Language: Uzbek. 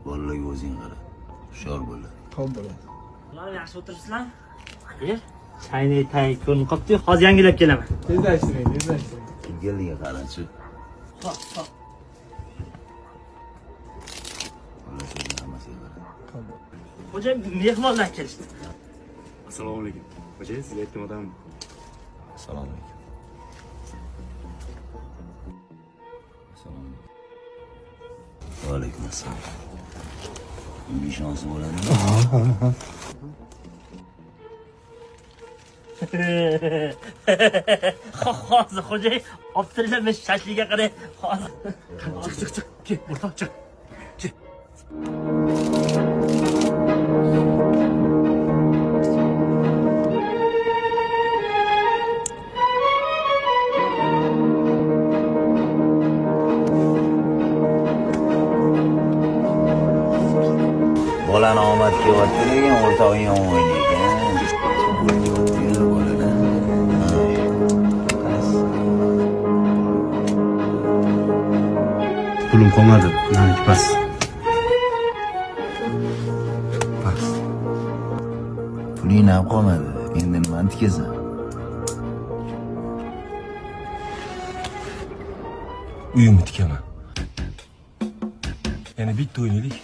Bolalarga o'zing qara. Hushyor bo'l. Xo'p bo'ladi. Ular yaxshi o'tiribsizlar? Xayr. Chayni tay ko'rinib qopti. Hozir yangilab kelaman. Tezlashtiring. Kelganiga qarachi. Xo'p. Bolalarga hammasiga qara. Xo'jay, mehmonlar kelishdi. Assalomu alaykum. Xo'jay, sizga aytgan odam. Assalomu alaykum. Va alaykum assalom. Nishonsi bo'ladimi? Hozir xo'jay, optirlamish shashliga qarang. Hozir. Chiq. Kel, o'rtoq chiq. Bolani omad kelyapti degan o'rtog'ing yomon o'ynaydi. Pulim qolmadi. Meniki pas. Puling ham qolmadi. Endi nimani tikasan? Uyimni tikaman. Yana bitta o'ynaylik.